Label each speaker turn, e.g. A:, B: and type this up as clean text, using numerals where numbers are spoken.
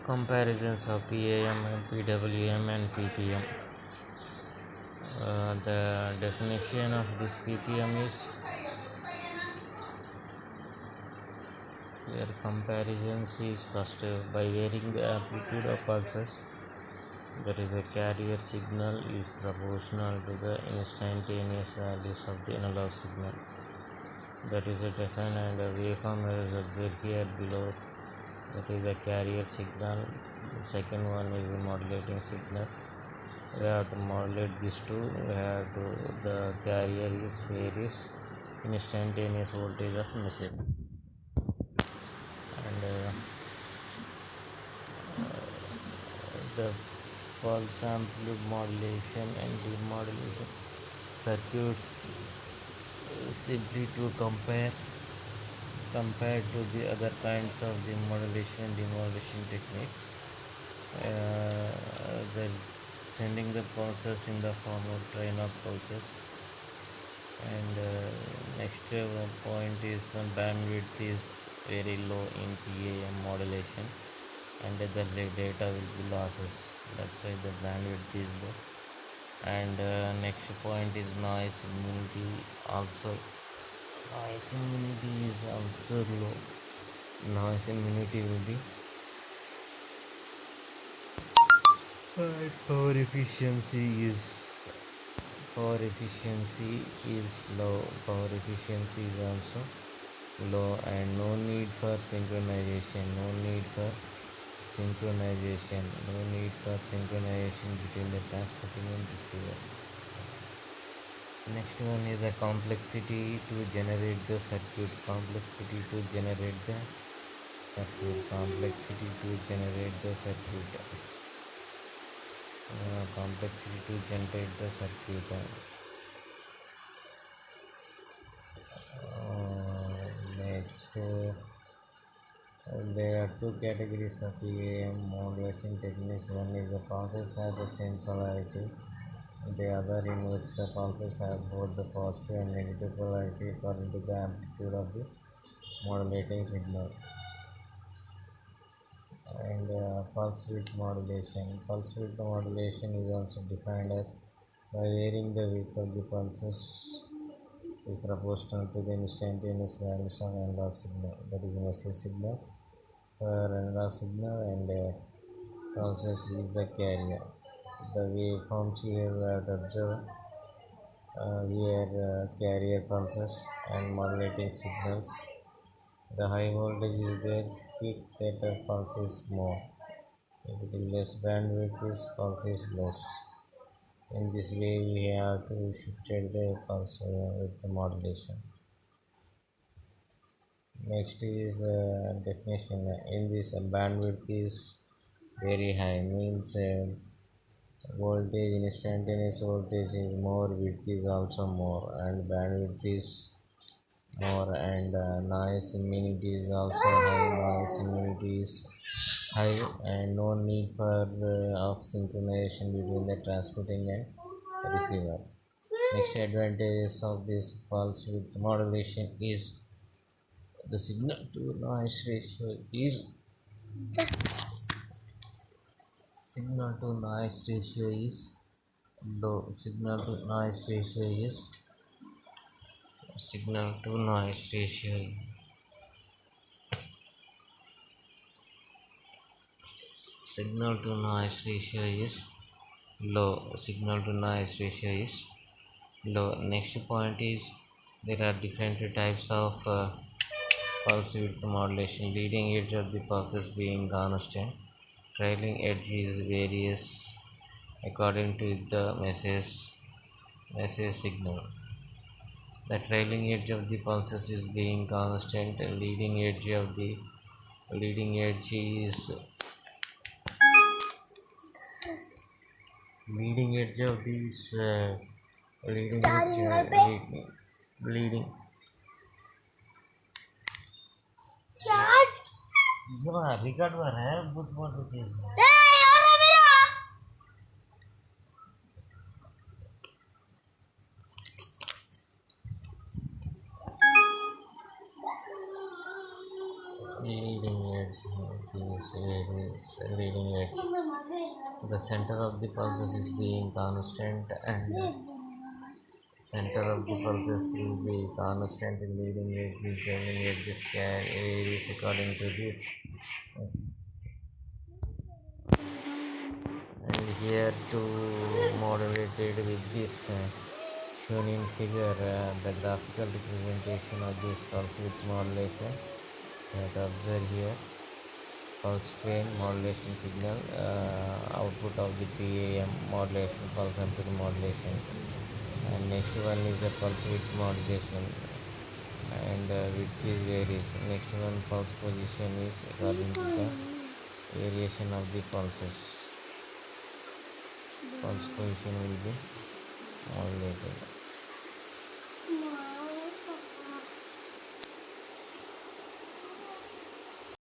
A: Comparisons of PAM and PWM and PPM. The definition of this PPM is where comparisons is first by varying the amplitude of pulses, that is a carrier signal is proportional to the instantaneous values of the analog signal. That is a defined, and a waveform is observed here below. That is a carrier signal. The second one is a modulating signal. We have to modulate these two. We have to, the carrier is varies instantaneous voltage of message, and the pulse amplitude modulation and demodulation circuits simply to compared to the other kinds of the modulation and demodulation techniques. The sending the pulses in the form of train of pulses, and next point is the bandwidth is very low in PAM modulation, and the data will be losses. That's why the bandwidth is low. And next point is noise immunity. Also noise immunity is also low. Noise immunity will be power efficiency is low. Power efficiency is also low, and no need for synchronization between the transmitting and receiver. Next one is a complexity to generate the circuit. Complexity to generate the circuit. Complexity to generate the circuit. Next, there are two categories of PAM modulation techniques. One is the pulses have the same polarity. The other in which the pulses have both the positive and negative polarity according to the amplitude of the modulating signal. And pulse width modulation. Pulse width modulation is also defined as by varying the width of the pulses is proportional to the instantaneous values of analog signal. That is message signal for analog signal, and pulses is the carrier. The waveforms here we have to observe here carrier pulses and modulating signals. The high voltage is there, peak data pulse is more. If it is less bandwidth, is pulse is less. In this way we have to shift the pulse with the modulation. Next is definition. In this bandwidth is very high, means voltage, instantaneous voltage is more, width is also more, and bandwidth is more, and noise immunity is also high, and no need for of synchronization between the transmitting and receiver. Next advantages of this pulse width modulation is the signal to noise ratio is low. Signal to noise ratio is low. Next point is there are different types of pulse width modulation. Leading edge of the pulses being constant, trailing edge is various according to the message signal. The trailing edge of the pulses is being constant, and leading edge is leading edge of these leading record हो रहा है बुट leading edge leading edge. The center of the pulses is being constant and center of the pulses will be constant in leading edge. The trailing edges can varies according to this. And here to moderate it with this shown in figure the graphical representation of this pulse width modulation that observe here pulse train modulation signal output of the PAM modulation pulse amplitude modulation, and next one is the pulse width modulation and width is varies. Next one pulse position is according to the variation of the pulses. Pulse position will be modulated.